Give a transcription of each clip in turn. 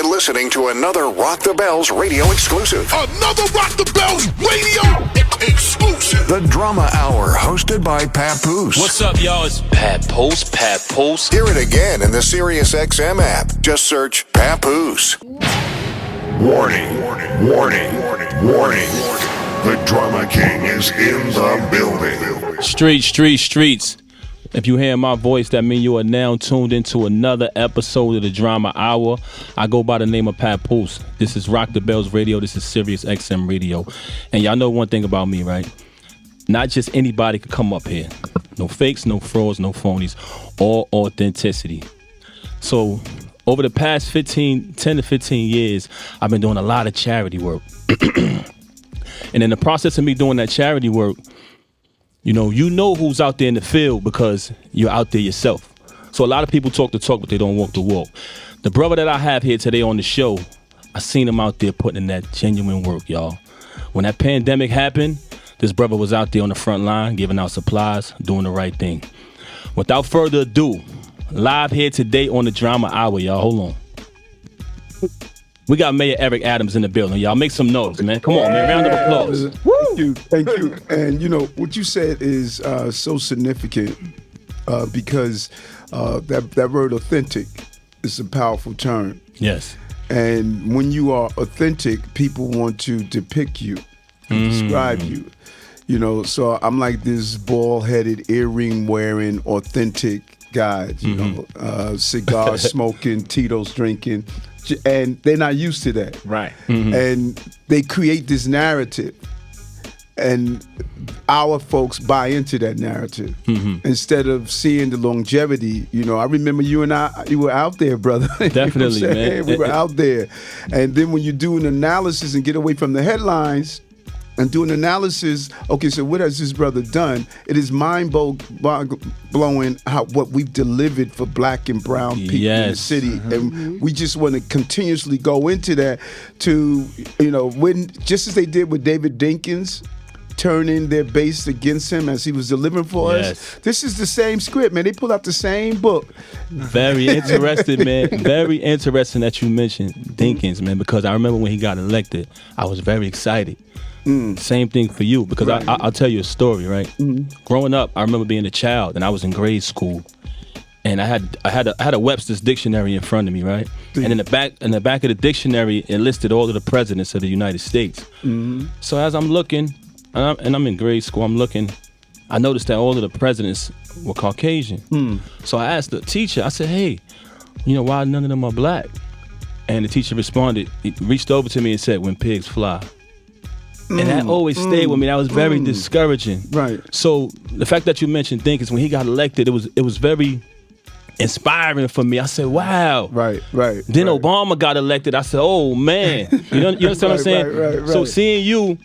listening to another Rock the Bells radio exclusive. Another Rock the Bells radio exclusive. The Drama Hour, hosted by Papoose. What's up, y'all? It's Papoose. Hear it again in the Sirius XM app. Just search Papoose. Warning. The Drama King is in the building. Streets. If you hear my voice, that means you are now tuned into another episode of the Drama Hour. I go by the name of Papoose. This is Rock the Bells Radio. This is Sirius XM Radio. And y'all know one thing about me, right? Not just anybody could come up here. No fakes, no frauds, no phonies. All authenticity. So over the past 10 to 15 years, I've been doing a lot of charity work. And in the process of me doing that charity work, you know who's out there in the field because you're out there yourself. So a lot of people talk the talk, but they don't walk the walk. The brother that I have here today on the show, I seen him out there putting in that genuine work, y'all. When that pandemic happened, this brother was out there on the front line, giving out supplies, doing the right thing. Without further ado, live here today on the Drama Hour, y'all. Hold on. We got Mayor Eric Adams in the building, y'all. Make some noise, man. Come on, man. Round of applause. Thank you. And what you said is so significant because that word authentic is a powerful term. Yes. And when you are authentic, people want to depict you and describe you. So I'm like this bald-headed, earring-wearing, authentic guy, cigar smoking, Tito's drinking. And they're not used to that. Right. Mm-hmm. And they create this narrative. And our folks buy into that narrative instead of seeing the longevity. I remember you were out there, brother. Definitely, man. We were out there. And then when you do an analysis and get away from the headlines and do an analysis, okay, so what has this brother done? It is mind-blowing what we've delivered for black and brown people in the city. And we just want to continuously go into that to, when just as they did with David Dinkins, turning their base against him as he was delivering for us. This is the same script, man. They pull out the same book. Very interesting, man. Very interesting that you mentioned Dinkins, man, because I remember when he got elected, I was very excited. Same thing for you, because I'll tell you a story, right? Growing up, I remember being a child, and I was in grade school, and I had a Webster's dictionary in front of me, right? And in the back of the dictionary, it listed all of the presidents of the United States. So as I'm looking, and I'm in grade school, I'm looking, I noticed that all of the presidents were Caucasian. So I asked the teacher, I said, hey, why none of them are black? And the teacher responded, he reached over to me and said, when pigs fly. And that always stayed with me. That was very discouraging. Right. So the fact that you mentioned Dinkins, when he got elected, it was very inspiring for me. I said, wow. Right. Then Obama got elected. I said, oh, man. You understand what I'm saying? Right. So seeing you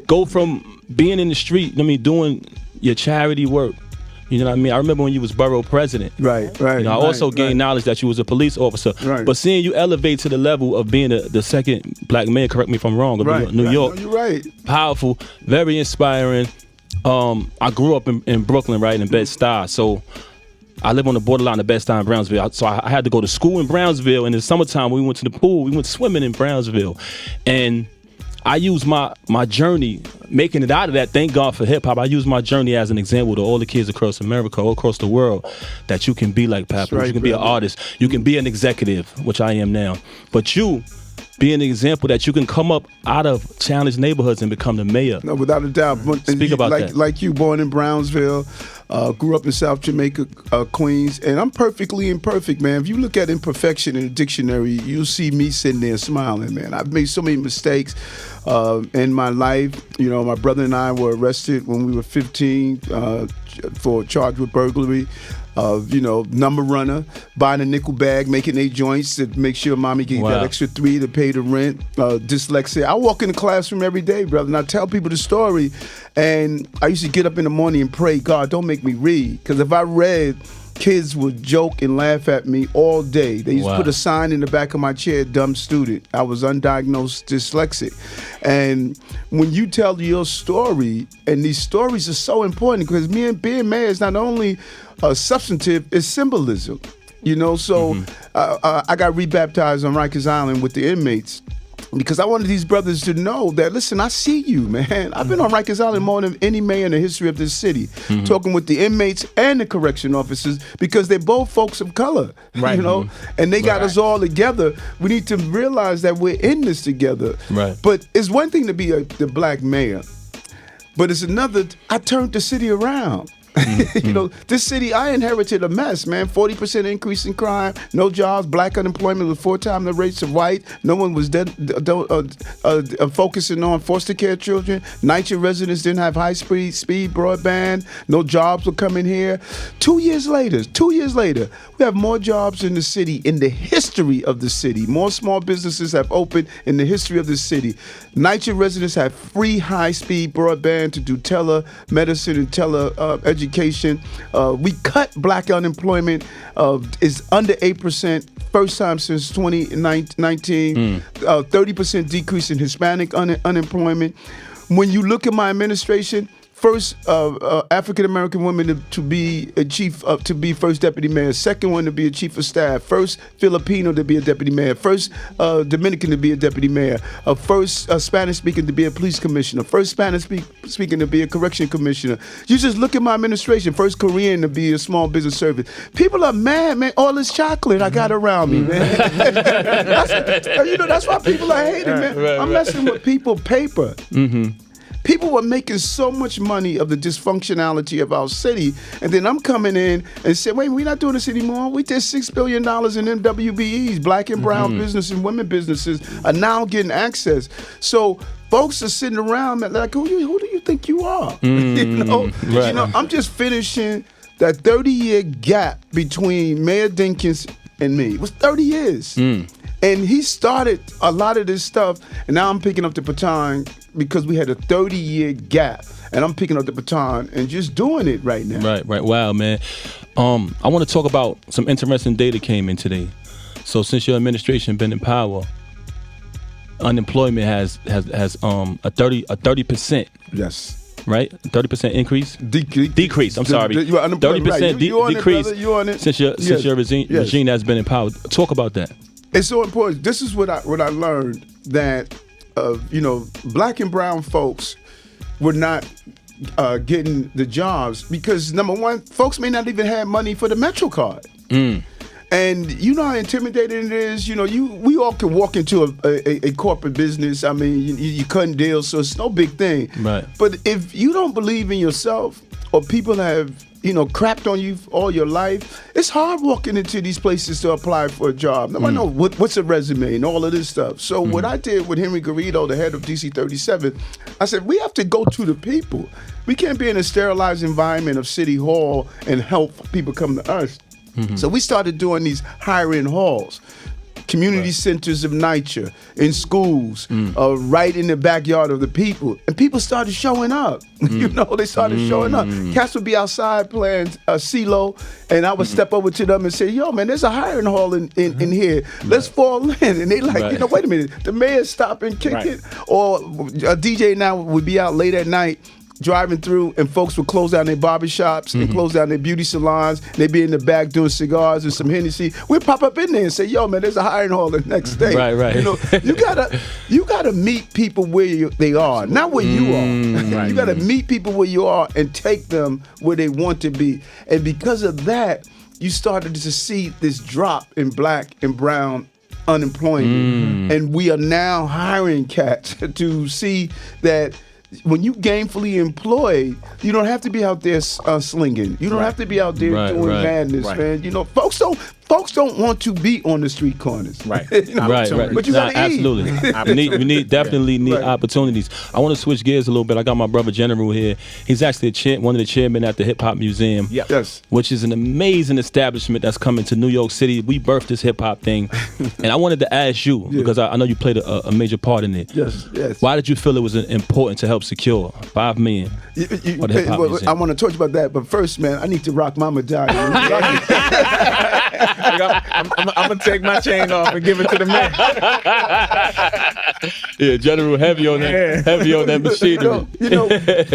go from being in the street, doing your charity work, you know what I mean? I remember when you was borough president. Right. I also gained knowledge that you was a police officer. Right. But seeing you elevate to the level of being the second black mayor, correct me if I'm wrong, of New York. No, you're right. Powerful, very inspiring. I grew up in Brooklyn, right, in Bed-Stuy. So I live on the borderline of Bed-Stuy and Brownsville. So I had to go to school in Brownsville. And in the summertime, when we went to the pool, we went swimming in Brownsville. And I use my journey, making it out of that, thank God for hip-hop, I use my journey as an example to all the kids across America, all across the world, that you can be like Papoose, you can be an artist, you can be an executive, which I am now, but you be an example that you can come up out of challenged neighborhoods and become the mayor. No, without a doubt. Speak about that. Like you, born in Brownsville, grew up in South Jamaica, Queens, and I'm perfectly imperfect, man. If you look at imperfection in a dictionary, you'll see me sitting there smiling, man. I've made so many mistakes in my life. My brother and I were arrested when we were 15 for a charge with burglary. Number runner, buying a nickel bag, making 8 joints to make sure mommy gave that extra 3 to pay the rent. Dyslexia. I walk in the classroom every day, brother, and I tell people the story. And I used to get up in the morning and pray, God, don't make me read. Because if I read, kids would joke and laugh at me all day. They used to put a sign in the back of my chair, dumb student. I was undiagnosed dyslexic. And when you tell your story, and these stories are so important because being mayor is not only substantive, it's symbolism. You know, so I got rebaptized on Rikers Island with the inmates. Because I wanted these brothers to know that, listen, I see you, man. I've been on Rikers Island more than any mayor in the history of this city, talking with the inmates and the correction officers, because they're both folks of color, you know, and they got us all together. We need to realize that we're in this together. Right. But it's one thing to be the black mayor, but it's another, I turned the city around. You know, this city, I inherited a mess, man. 40% increase in crime, no jobs, black unemployment was 4 times the rates of white. No one was focusing on foster care children. NYC residents didn't have high-speed broadband. No jobs were coming here. 2 years later, we have more jobs in the city, in the history of the city. More small businesses have opened in the history of the city. NYC residents have free high-speed broadband to do telemedicine and education. We cut black unemployment is under 8%, first time since 2019. 30% decrease in Hispanic unemployment. When you look at my administration, first African American woman to be a chief, to be first deputy mayor. Second one to be a chief of staff. First Filipino to be a deputy mayor. First Dominican to be a deputy mayor. First Spanish speaking to be a police commissioner. First Spanish speaking to be a correction commissioner. You just look at my administration. First Korean to be a small business servant. People are mad, man. All this chocolate I got around me, man. That's why people are hating, man. I'm messing with people paper. People were making so much money of the dysfunctionality of our city, and then I'm coming in and saying, wait, we're not doing this anymore. We did $6 billion in MWBEs. Black and brown business and women businesses are now getting access. So folks are sitting around like, who do you think you are? You know, I'm just finishing that 30-year gap between Mayor Dinkins and me. It was 30 years. And he started a lot of this stuff, and now I'm picking up the baton because we had a 30-year gap, and I'm picking up the baton and just doing it right now. Right. Wow, man. I want to talk about some interesting data came in today. So since your administration been in power, unemployment has a 30%. Yes. Right? 30% increase? Decrease. I'm sorry. 30% decrease you on it? since your regime has been in power. Talk about that. It's so important. This is what I learned, that black and brown folks were not getting the jobs because, number one, folks may not even have money for the Metro card. And you know how intimidating it is. We all can walk into a corporate business. I mean, you cutting deals, so it's no big thing. Right. But if you don't believe in yourself, or people have crapped on you all your life, it's hard walking into these places to apply for a job. Nobody know what's a resume and all of this stuff. So what I did with Henry Garrido, the head of DC 37, I said, we have to go to the people. We can't be in a sterilized environment of City Hall and help people come to us. So we started doing these hiring halls. Community centers of nature, in schools, right in the backyard of the people. And people started showing up. They started showing up. Cats would be outside playing CeeLo, and I would step over to them and say, yo, man, there's a hiring hall in here. Let's fall in. And they like, wait a minute, the mayor's stopping, kicking. Or a DJ now would be out late at night, driving through, and folks would close down their barbershops and close down their beauty salons. They'd be in the back doing cigars and some Hennessy. We'd pop up in there and say, yo, man, there's a hiring hall the next day. Right. You gotta meet people where they are, not where you are. You gotta meet people where you are and take them where they want to be. And because of that, you started to see this drop in black and brown unemployment. And we are now hiring cats to see that when you gainfully employed, you don't have to be out there slinging. You don't have to be out there doing madness, man. Folks don't want to be on the street corners. Right. But you gotta eat. Absolutely. we definitely need opportunities. I want to switch gears a little bit. I got my brother General here. He's actually one of the chairmen at the Hip Hop Museum. Yes. Which is an amazing establishment that's coming to New York City. We birthed this hip hop thing. And I wanted to ask you, because I know you played a major part in it. Yes. Why did you feel it was important to help secure $5 million for the Hip Hop Museum? I want to talk about that, but first, man, I need to rock Mama Diane. I'm gonna take my chain off and give it to the man. Yeah, General, heavy on that machinery.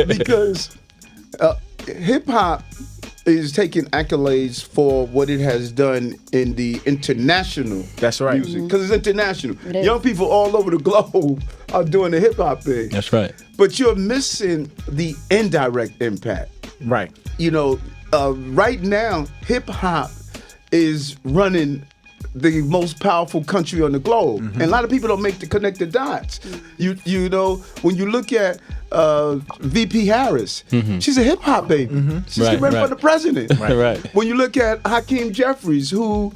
Because hip hop is taking accolades for what it has done in the international That's right. music. Because it's international. It is. Young people all over the globe are doing the hip hop thing. That's right. But you're missing the indirect impact. Right. You know, right now, hip hop is running the most powerful country on the globe, and a lot of people don't connect the dots. You know, when you look at VP Harris, she's a hip hop baby. She's Right, getting ready right. for the president. Right. When you look at Hakeem Jeffries, who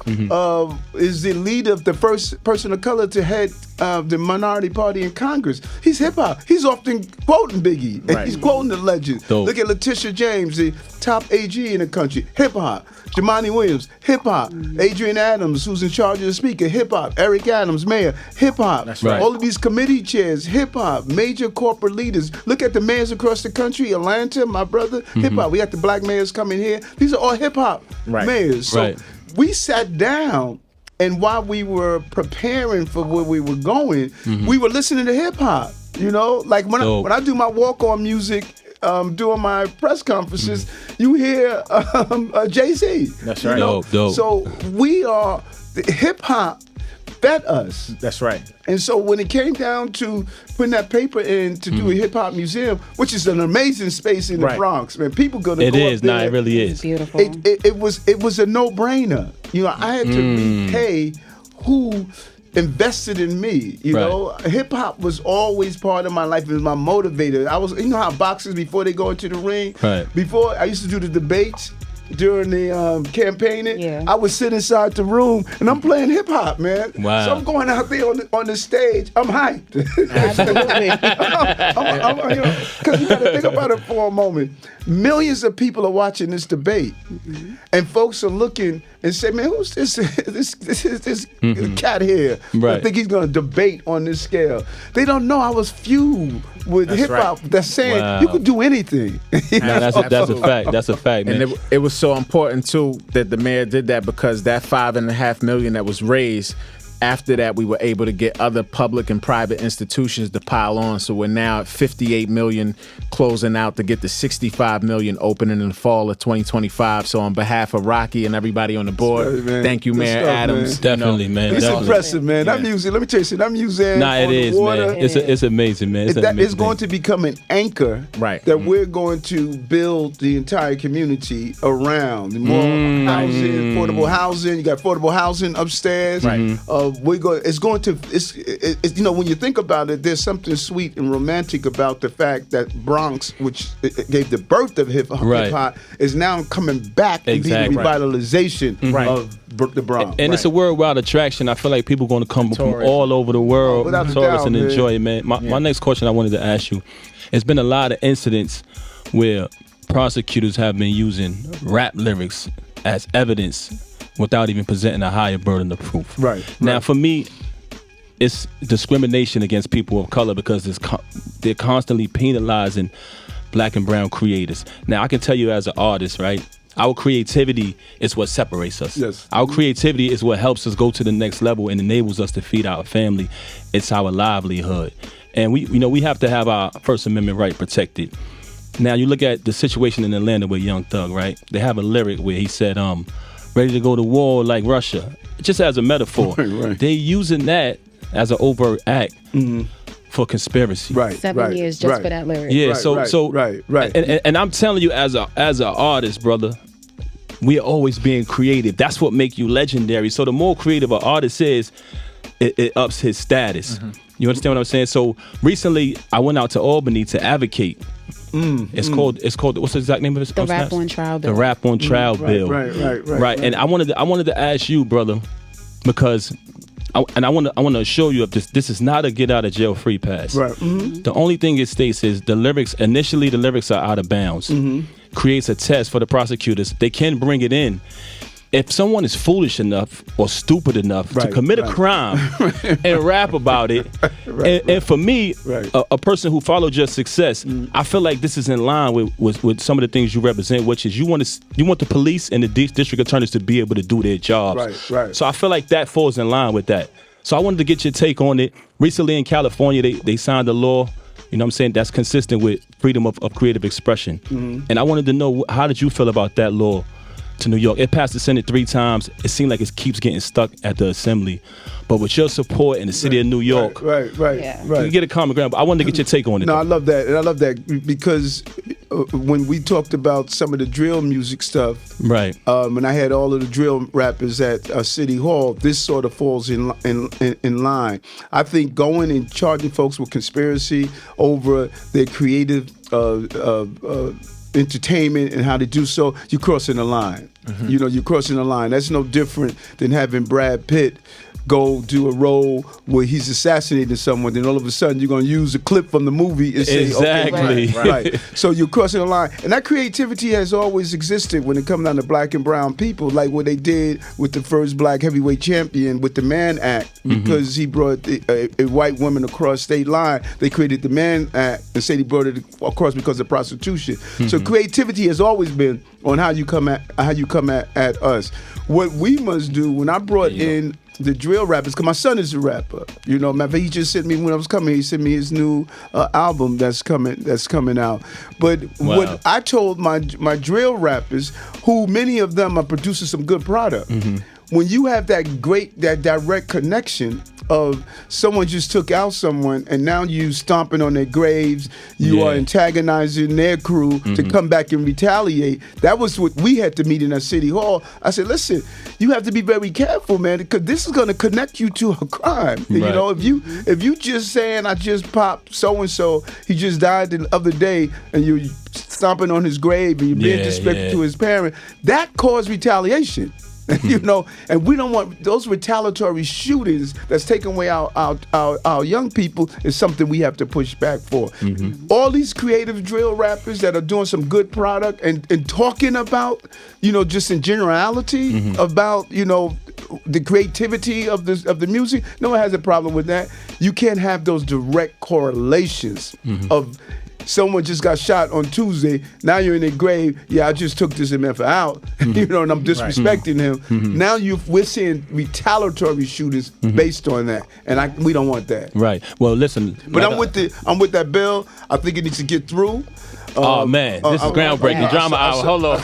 is the leader of the first person of color to head the minority party in Congress, he's hip hop. He's often quoting Biggie, and Right. he's quoting the legend. Dope. Look at Letitia James, the top AG in the country, hip hop. Jamani Williams, hip hop. Adrian Adams, who's in charge of the speaker, hip hop. Eric Adams, mayor, hip hop. That's right. All of these committee chairs, hip hop. Major corporate leaders. Look at the mayors across the country. Atlanta, my brother, hip hop. We got the black mayors coming here. These are all hip hop Right. mayors. So Right. we sat down, and while we were preparing for where we were going, we were listening to hip hop. You know, like Dope. when I do my walk-on music. Doing my press conferences, you hear Jay-Z. That's you right. know? Dope. So we are, hip hop fed us. That's right. And so when it came down to putting that paper in to do a hip hop museum, which is an amazing space in the Right. Bronx, man, people gonna It go is. up there. Nah, it really It's is. beautiful. It was a no-brainer. You know, I had to repay who invested in me. You Right. know, hip hop was always part of my life. It was my motivator. I was, you know how boxers before they go into the ring. Right. Before I used to do the debates during the campaigning. Yeah. I would sit inside the room and I'm playing hip hop, man. Wow. So I'm going out there on the stage. I'm hyped. Absolutely. Because you got to think about it for a moment. Millions of people are watching this debate, and folks are looking and say, "Man, who's this cat here? I Right. think he's going to debate on this scale." They don't know I was fueled with That's hip hop. right. That's saying Wow. you could do anything. Nah, that's a fact. That's a fact, man. And it was so important too that the mayor did that, because that $5.5 million that was raised, after that we were able to get other public and private institutions to pile on. So we're now at 58 million, closing out to get to 65 million opening in the fall of 2025. So on behalf of Rocky and everybody on the board, Right, man. thank you, Good Mayor stuff, Adams. man. Definitely, man. It's Definitely. impressive, man. That Yeah. music, let me tell you something, that music Nah, it on the is, water, man. It's amazing, man. It's an that amazing is going thing. to become an anchor Right. that we're going to build the entire community around. More housing, affordable housing. You got affordable housing upstairs. Right. It's you know, when you think about it, there's something sweet and romantic about the fact that Bronx, which gave the birth of hip Right. hop, is now coming back and being Exactly. the revitalization Right. of the Bronx. And it's a worldwide attraction. I feel like people are going to come from Tourism. all over the world, Without a tourists, doubt, and man. enjoy it, man. My next question I wanted to ask you, it's been a lot of incidents where prosecutors have been using rap lyrics as evidence without even presenting a higher burden of proof. Right, Now, right. for me, it's discrimination against people of color, because they're constantly penalizing black and brown creators. Now, I can tell you as an artist, right? Our creativity is what separates us. Yes. Our creativity is what helps us go to the next level and enables us to feed our family. It's our livelihood. And we have to have our First Amendment right protected. Now, you look at the situation in Atlanta with Young Thug, right? They have a lyric where he said, ready to go to war like Russia, just as a metaphor. Right. They using that as an overt act for conspiracy. Right. 7 years just for that lyric. Yeah, Right, right. And I'm telling you, as an artist, brother, we are always being creative. That's what makes you legendary. So the more creative an artist is, it ups his status. You understand what I'm saying? So recently, I went out to Albany to advocate. It's called what's the exact name of it? The Rap on Trial Bill. The Rap on Trial Bill. Right. And I wanted to ask you, brother, because I want to assure you of this. This is not a get out of jail free pass. Right. The only thing it states is the lyrics are out of bounds. Creates a test for the prosecutors. They can bring it in. If someone is foolish enough or stupid enough to Right, commit a right. crime and rap about it, and for me, Right. a person who followed your success, I feel like this is in line with some of the things you represent, which is you want the police and the district attorneys to be able to do their jobs. Right. So I feel like that falls in line with that. So I wanted to get your take on it. Recently in California, they signed a law You know what I'm saying? That's consistent with freedom of creative expression. And I wanted to know, how did you feel about that law to New York? It passed the Senate 3 times. It seemed like it keeps getting stuck at the Assembly. But with your support in the city of New York, right. you get a common ground. But I wanted to get your take on it. No, I love that, and I love that because when we talked about some of the drill music stuff, right? And I had all of the drill rappers at City Hall, this sort of falls in line. I think going and charging folks with conspiracy over their creative entertainment and how to do so, you're crossing the line. You know, you're crossing the line. That's no different than having Brad Pitt go do a role where he's assassinating someone, then all of a sudden you're going to use a clip from the movie and say, exactly. Okay, right. So you're crossing the line. And that creativity has always existed when it comes down to black and brown people, like what they did with the first black heavyweight champion with the Mann Act, because he brought a white woman across state line. They created the Mann Act and said he brought it across because of prostitution. So creativity has always been on how you come at us. What we must do, when I brought in the drill rappers, because my son is a rapper. You know, he just sent me, when I was coming, he sent me his new album that's coming out. But what I told my drill rappers, who many of them are producing some good product, when you have that direct connection of someone just took out someone and now you stomping on their graves, you are antagonizing their crew to come back and retaliate. That was what we had to meet in that City Hall. I said, listen, you have to be very careful, man, because this is going to connect you to a crime. Right. You know, if you just saying, I just popped so-and-so, he just died the other day, and you're stomping on his grave and you're being disrespectful to his parent, that caused retaliation. You know, and we don't want those retaliatory shootings that's taking away our young people is something we have to push back for. All these creative drill rappers that are doing some good product and talking about, you know, just in generality about, you know, the creativity of the music, no one has a problem with that. You can't have those direct correlations of someone just got shot on Tuesday. Now you're in their grave. Yeah, I just took this MF out. You know, and I'm disrespecting him. Now we're seeing retaliatory shootings based on that, and we don't want that. Right. Well, listen. But I'm with that bill. I think it needs to get through. Oh man, this is groundbreaking. Drama Hour. Hold on.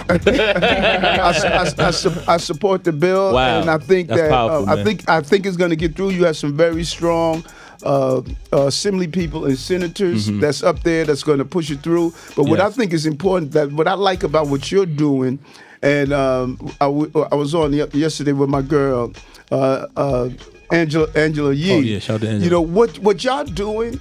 I support the bill, and I think that's powerful, I think it's going to get through. You have some very strong assembly people and senators that's up there that's going to push it through. But what I think is important, that what I like about what you're doing, and I was on yesterday with my girl, Angela Yee. Oh yeah, shout out to Angela. You know what y'all doing,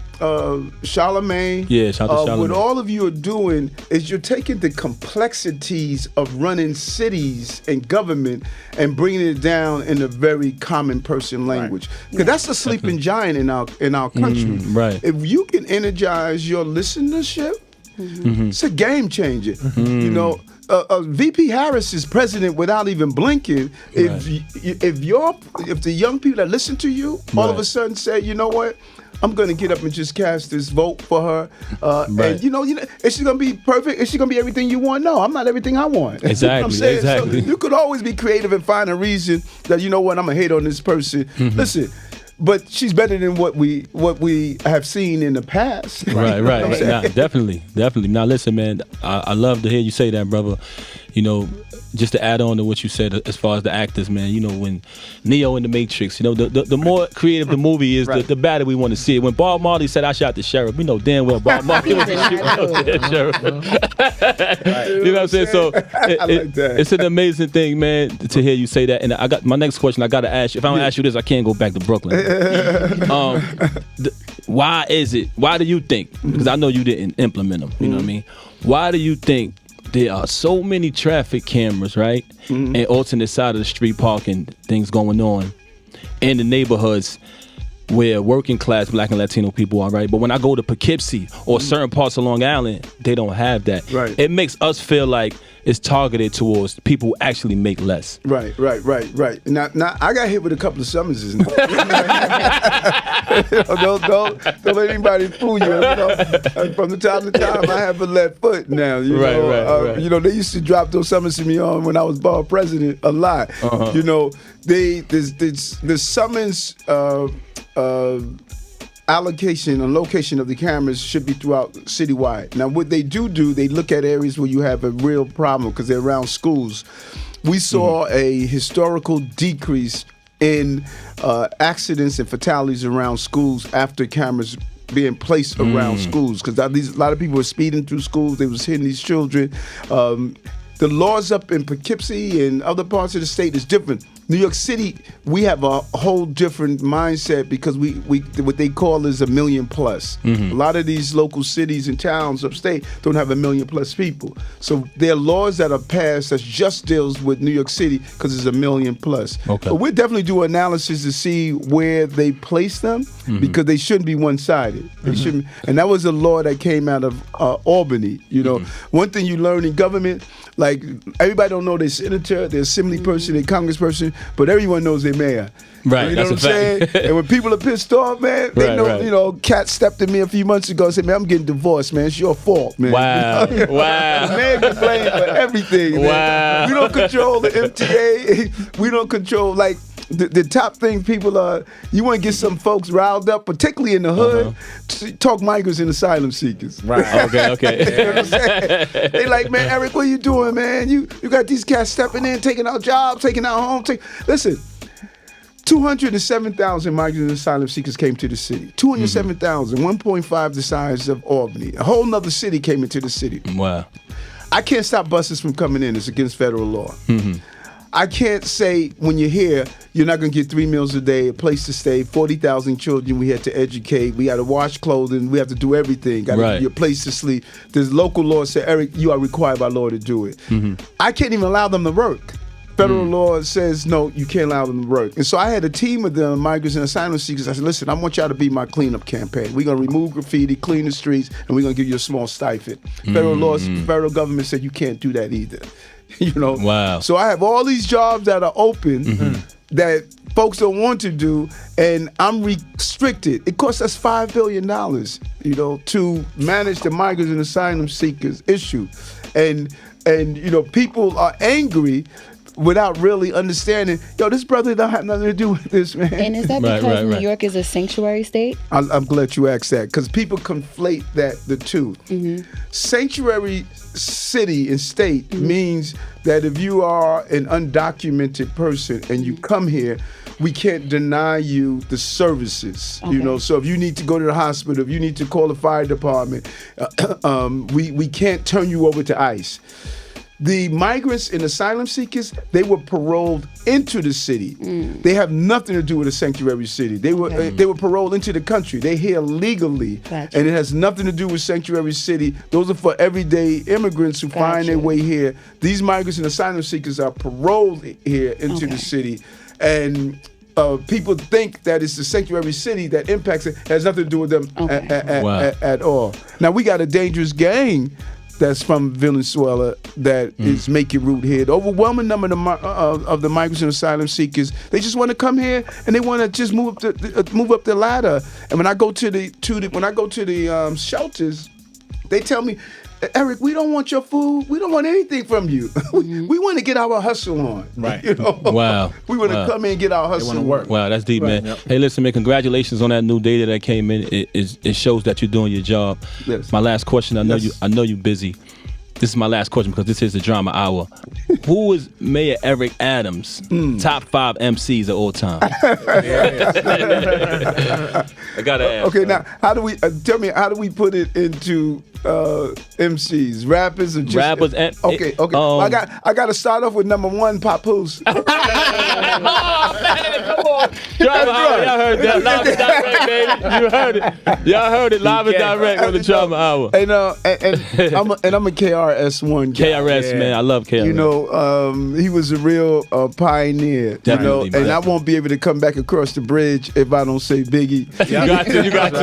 Charlemagne. Yeah, shout out to Charlemagne. What all of you are doing is you're taking the complexities of running cities and government and bringing it down in a very common person language. Because that's the sleeping giant in our country. Right. If you can energize your listenership, it's a game changer. You know. VP Harris is president without even blinking. If the young people that listen to you all of a sudden say, you know what, I'm going to get up and just cast this vote for her, and you know, is she going to be perfect? Is she going to be everything you want? No, I'm not everything I want. Exactly. You know what I'm saying? Exactly. So you could always be creative and find a reason that, you know what, I'm going to hate on this person. Listen. But she's better than what we have seen in the past. Right. Nah, definitely. Now listen, man, I love to hear you say that, brother. You know, just to add on to what you said as far as the actors, man, you know, when Neo in the Matrix, you know, the more creative the movie is, the better we want to see it. When Bob Marley said, I shot the sheriff, we know damn well Bob Marley was the sheriff. You know what I'm saying? So it's an amazing thing, man, to hear you say that. And I got my next question, I got to ask you. If I don't ask you this, I can't go back to Brooklyn. Why is it? Why do you think? Because I know you didn't implement them. You know what I mean? Why do you think there are so many traffic cameras, right, and alternate side of the street parking things going on in the neighborhoods where working class Black and Latino people are, right? But when I go to Poughkeepsie or certain parts of Long Island, they don't have that. Right. It makes us feel like it's targeted towards people who actually make less. Right. Now I got hit with a couple of summonses now. Don't let anybody fool you. From the time to time, I have a left foot now. Right. You know, they used to drop those summonses me on when I was ball president a lot. You know, the summons. allocation and location of the cameras should be throughout citywide. Now, what they do, they look at areas where you have a real problem because they're around schools. We saw a historical decrease in accidents and fatalities around schools after cameras being placed around schools, because a lot of people were speeding through schools. They was hitting these children. The laws up in Poughkeepsie and other parts of the state is different. New York City, we have a whole different mindset because we what they call is 1 million plus. A lot of these local cities and towns upstate don't have 1 million plus people. So there are laws that are passed that just deals with New York City because it's 1 million plus. Okay. But we'll definitely do analysis to see where they place them because they shouldn't be one-sided. They shouldn't, and that was a law that came out of Albany. You know, one thing you learn in government, like everybody don't know their senator, their assembly person, their congressperson, but everyone knows their mayor. Right, You know that's what I'm a fact. saying? And when people are pissed off, man, they Right, know, right. you know, Kat stepped at me a few months ago and said, man, I'm getting divorced, man. It's your fault, man. Wow. Wow. Man get blamed for everything, man. Wow. We don't control the MTA. We don't control, like, the top thing people are, you want to get some folks riled up, particularly in the hood, talk migrants and asylum seekers. Right. Okay. You know what I'm saying? They like, man, Eric, what you doing, man? You got these cats stepping in, taking out jobs, taking out homes. Listen, 207,000 migrants and asylum seekers came to the city. 207,000, 1.5 the size of Albany. A whole nother city came into the city. Wow. I can't stop buses from coming in. It's against federal law. I can't say when you're here, you're not going to get 3 meals a day, a place to stay, 40,000 children we had to educate. We had to wash clothing. We have to do everything. Got to Right. give you a place to sleep. There's local laws say, Eric, you are required by law to do it. I can't even allow them to work. Federal law says, no, you can't allow them to work. And so I had a team of them, migrants and asylum seekers. I said, listen, I want y'all to be my cleanup campaign. We're going to remove graffiti, clean the streets, and we're going to give you a small stipend. Federal laws, federal government said you can't do that either. You know? Wow. So I have all these jobs that are open that folks don't want to do, and I'm restricted. It costs us $5 billion, you know, to manage the migrants and asylum seekers issue. And you know, people are angry without really understanding, yo, this brother don't have nothing to do with this, man. And is that Right, because right, New right. York is a sanctuary state? I'm glad you asked that, because people conflate the two. Sanctuary city and state means that if you are an undocumented person and you come here, we can't deny you the services. You know, so if you need to go to the hospital, if you need to call the fire department, we can't turn you over to ICE. The migrants and asylum seekers, they were paroled into the city. They have nothing to do with a sanctuary city. They were paroled into the country. They're here legally, Gotcha. and it has nothing to do with sanctuary city. Those are for everyday immigrants who find their Gotcha. way here. These migrants and asylum seekers are paroled here into the city, and people think that it's the sanctuary city that impacts it. It has nothing to do with them Wow. at all. Now, we got a dangerous gang that's from Venezuela that is making root here. The overwhelming number of the migrants and asylum seekers, they just want to come here and they want to just move up the ladder. And when I go to the shelters, they tell me, Eric, we don't want your food. We don't want anything from you. We want to get our hustle on. Right. You know? Wow. We want to Wow. come in and get our hustle wanna on. work. Wow, that's deep, Right. man. Yep. Hey, listen, man, congratulations on that new data that came in. It shows that you're doing your job. Yes. My last question, I know Yes. you're busy. This is my last question because this is the drama hour. Who is Mayor Eric Adams' top 5 MCs of all time? I gotta ask. Okay, now how do we tell me? How do we put it into MCs, rappers, or just Rappers and- okay? I got to start off with number 1, Papoose. Drama hour, y'all heard that live and direct, baby. You heard it. Y'all heard it live and direct on the drama hour. And I'm a KRS-One guy. KRS, man, I love KRS. You know, he was a real pioneer. Definitely, you know, and man. I won't be able to come back across the bridge if I don't say Biggie. You got to.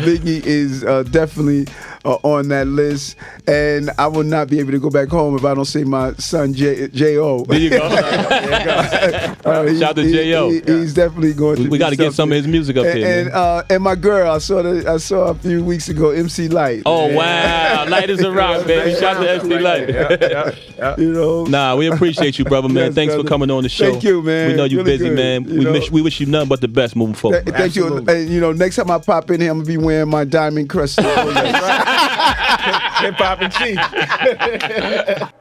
Biggie is definitely on that list, and I will not be able to go back home if I don't say my son J.O. There you go. Shout out to J.O. He's definitely going to. We got to get some of his music up here, man. And my girl, I saw a few weeks ago, MC Light. Oh wow, Light as a rock, baby. Shout out to MC Light. You know. Nah, we appreciate you, brother, man. Yes, Thanks brother. for coming on the show. Thank you, man. We know you're Really busy, good. man. We wish you nothing but the best moving forward. Thank you. And next time I pop in here, I'm gonna be wearing my diamond crusted. Hip hop and chief.